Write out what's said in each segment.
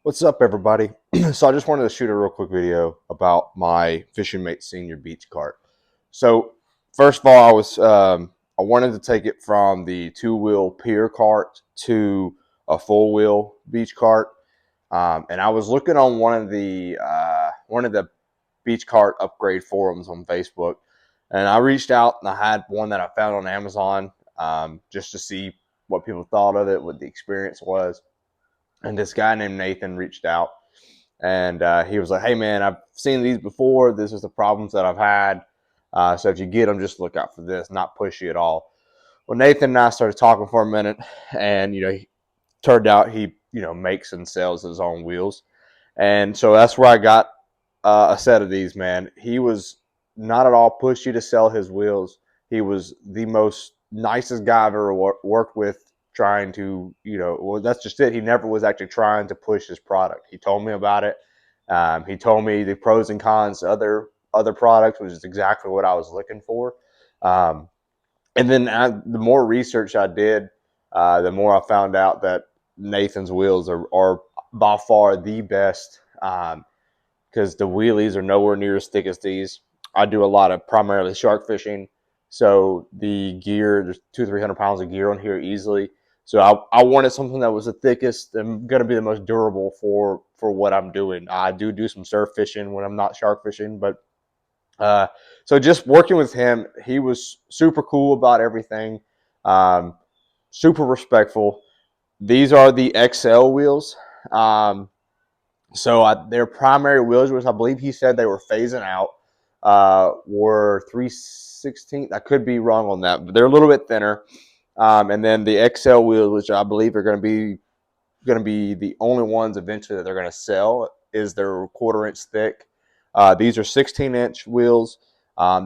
What's up, everybody? So I just wanted to shoot a real quick video about my Fishing Mate Senior beach cart. So first of all, I wanted to take it from the two-wheel pier cart to a full-wheel beach cart, and I was looking on one of the beach cart upgrade forums on Facebook, and I reached out and I had one that I found on Amazon, just to see what people thought of it, what the experience was. And this guy named Nathan reached out, and he was like, "Hey man, I've seen these before. This is the problems that I've had. So if you get them, just look out for this. Not pushy at all." Well, Nathan and I started talking for a minute, and he turned out he makes and sells his own wheels, and so that's where I got a set of these. Man, he was not at all pushy to sell his wheels. He was the most nicest guy I've ever worked with, trying to, well, that's just it. He never was actually trying to push his product. He told me about it. He told me the pros and cons to other products, which is exactly what I was looking for. And then the more research I did, the more I found out that Nathan's wheels are by far the best, because the wheelies are nowhere near as thick as these. I do a lot of primarily shark fishing, so the gear, there's 200-300 pounds of gear on here easily. So I wanted something that was the thickest and going to be the most durable for what I'm doing. I do some surf fishing when I'm not shark fishing, but so just working with him, he was super cool about everything, super respectful. These are the XL wheels. Their primary wheels, which I believe he said they were phasing out, were 3/16. I could be wrong on that, but they're a little bit thinner. And then the XL wheels, which I believe are going to be the only ones eventually that they're going to sell, is they're 1/4 inch thick. These are 16-inch wheels.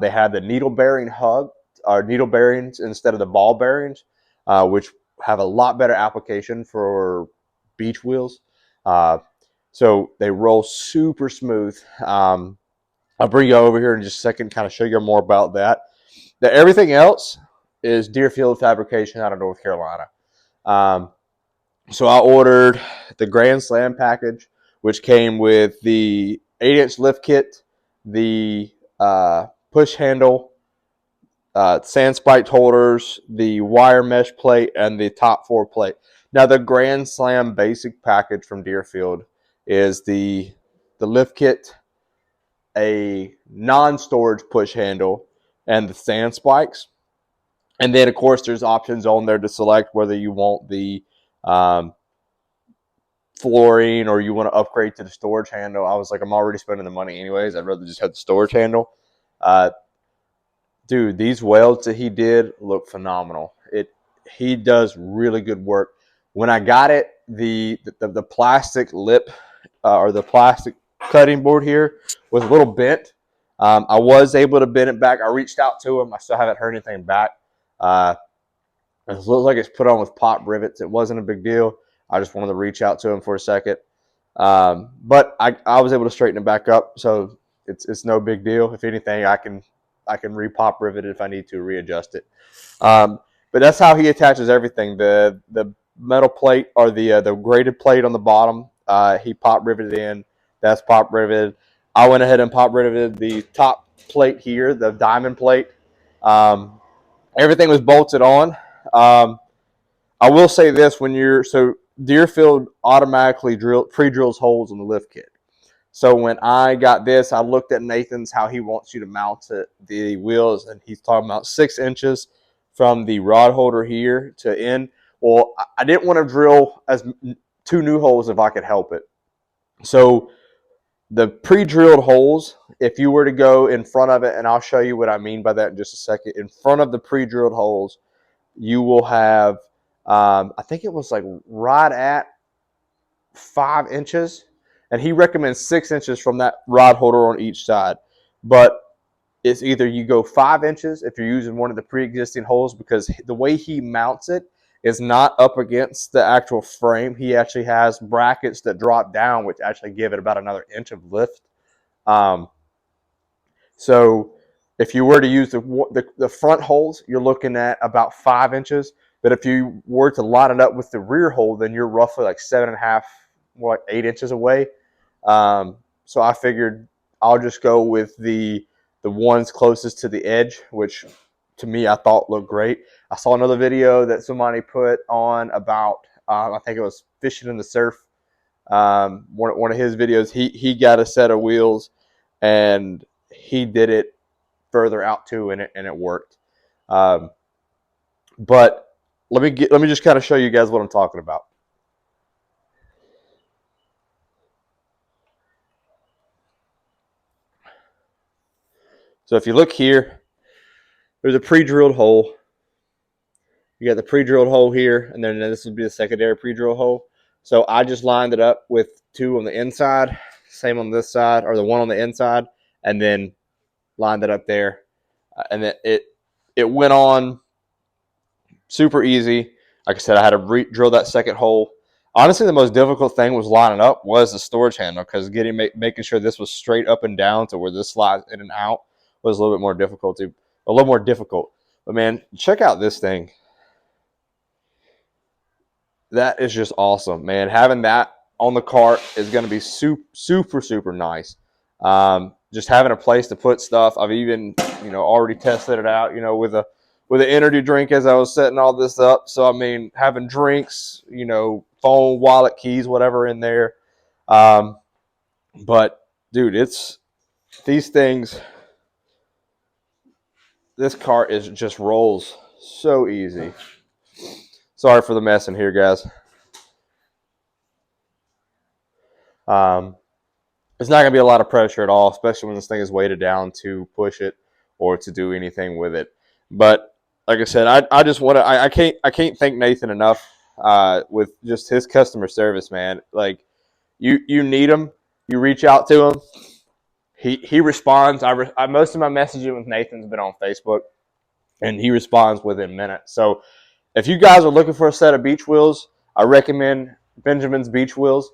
They have the needle bearing hub, or needle bearings instead of the ball bearings, which have a lot better application for beach wheels. So they roll super smooth. I'll bring you over here in just a second, kind of show you more about that. Everything else is Deerfield fabrication out of North Carolina. So I ordered the Grand Slam package, which came with the 8-inch lift kit, the push handle, sand spiked holders, the wire mesh plate, and the top 4 plate. Now the Grand Slam basic package from Deerfield is the lift kit, a non-storage push handle, and the sand spikes. And then, of course, there's options on there to select whether you want the flooring or you want to upgrade to the storage handle. I was like, I'm already spending the money anyways. I'd rather just have the storage handle. Dude, these welds that he did look phenomenal. He does really good work. When I got it, the plastic lip, or the plastic cutting board here, was a little bent. I was able to bend it back. I reached out to him. I still haven't heard anything back. It looks like it's put on with pop rivets. It wasn't a big deal. I just wanted to reach out to him for a second. But I was able to straighten it back up, so it's no big deal. If anything, I can re-pop rivet it if I need to readjust it. But that's how he attaches everything. The metal plate, or the graded plate on the bottom, he pop riveted in. That's pop riveted. I went ahead and pop riveted the top plate here, the diamond plate. Everything was bolted on. I will say this: Deerfield automatically pre-drills holes in the lift kit. So when I got this, I looked at Nathan's, how he wants you to mount the wheels, and he's talking about 6 inches from the rod holder here to end. Well, I didn't want to drill 2 new holes if I could help it. So the pre-drilled holes, if you were to go in front of it, and I'll show you what I mean by that in just a second, in front of the pre-drilled holes, you will have, I think it was like right at 5 inches. And he recommends 6 inches from that rod holder on each side. But it's either you go 5 inches if you're using one of the pre-existing holes, because the way he mounts it is not up against the actual frame. He actually has brackets that drop down, which actually give it about another inch of lift. So if you were to use the front holes, you're looking at about 5 inches. But if you were to line it up with the rear hole, then you're roughly like 7.5 more like 8 inches away. So I figured I'll just go with the ones closest to the edge, which to me I thought looked great. I saw another video that somebody put on about I think it was fishing in the surf. One of his videos, he got a set of wheels and he did it further out too, and it worked. But let me just kind of show you guys what I'm talking about. So if you look here, there's a pre-drilled hole. You got the pre-drilled hole here, and then this would be the secondary pre-drill hole. So I just lined it up with 2 on the inside, same on this side, or the 1 on the inside, and then lined it up there. And then it went on super easy. Like I said, I had to drill that second hole. Honestly, the most difficult thing was lining up was the storage handle, because making sure this was straight up and down to where this slides in and out was a little bit more difficult. But man, check out this thing. That is just awesome, man. Having that on the cart is going to be super nice. Just having a place to put stuff. I've even already tested it out, with an energy drink as I was setting all this up. So I mean, having drinks, phone, wallet, keys, whatever in there. But dude, it's these things. This cart just rolls so easy. Sorry for the mess in here, guys. It's not going to be a lot of pressure at all, especially when this thing is weighted down to push it or to do anything with it. But like I said, I just want to. I can't thank Nathan enough with just his customer service, man. Like you need him, you reach out to him, he responds. Most of my messaging with Nathan's been on Facebook, and he responds within minutes. So if you guys are looking for a set of beach wheels, I recommend Benjamin's Beach Wheels.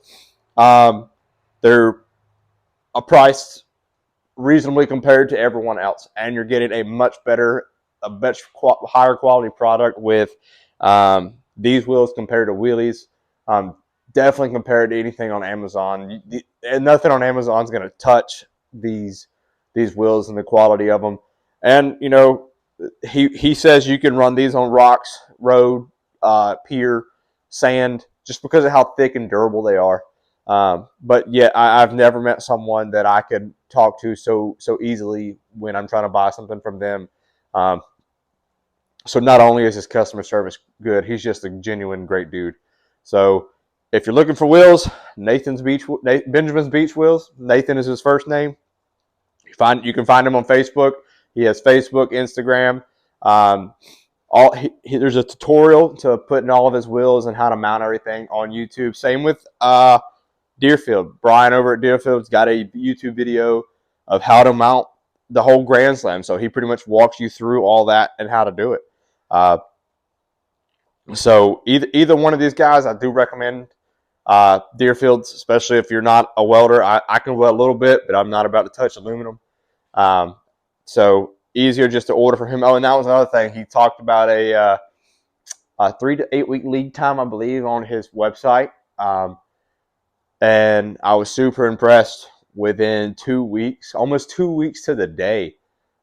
They're priced reasonably compared to everyone else, and you're getting a much higher quality product with these wheels compared to wheelies. Definitely compared to anything on Amazon, and nothing on Amazon is going to touch these wheels and the quality of them. And he says you can run these on rocks, road, pier, sand, just because of how thick and durable they are. But yeah, I've never met someone that I could talk to so easily when I'm trying to buy something from them. So not only is his customer service good, he's just a genuine great dude. So if you're looking for wheels, Benjamin's Beach Wheels. Nathan is his first name. You can find him on Facebook. He has Facebook, Instagram. There's a tutorial to putting all of his wheels and how to mount everything on YouTube. Same with Deerfield. Brian over at Deerfield's got a YouTube video of how to mount the whole Grand Slam. So he pretty much walks you through all that and how to do it. So either one of these guys, I do recommend Deerfield's, especially if you're not a welder. I can weld a little bit, but I'm not about to touch aluminum. So easier just to order from him. Oh, and that was another thing. He talked about a 3 to 8 week lead time, I believe, on his website. And I was super impressed within 2 weeks, almost 2 weeks to the day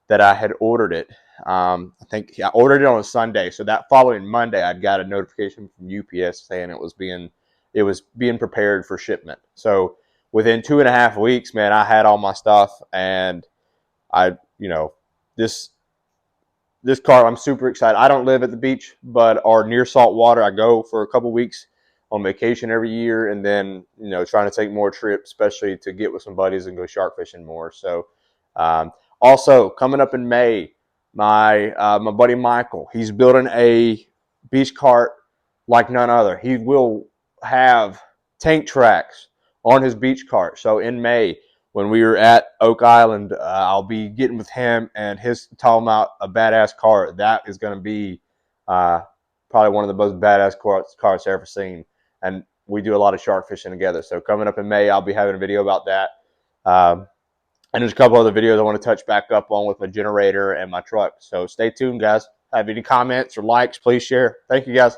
that I had ordered it. I think I ordered it on a Sunday. So that following Monday, I'd got a notification from UPS saying it was being prepared for shipment. So within 2.5 weeks, man, I had all my stuff, and this car, I'm super excited. I don't live at the beach, but are near salt water. I go for a couple weeks on vacation every year, and then trying to take more trips, especially to get with some buddies and go shark fishing more. So also coming up in May, my buddy Michael, he's building a beach cart like none other. He will have tank tracks on his beach cart. So in May, when we were at Oak Island, I'll be getting with him and his talking about a badass cart. That is going to be probably one of the most badass carts I've ever seen. And we do a lot of shark fishing together. So coming up in May, I'll be having a video about that. And there's a couple other videos I want to touch back up on with my generator and my truck. So stay tuned, guys. Have any comments or likes, please share. Thank you, guys.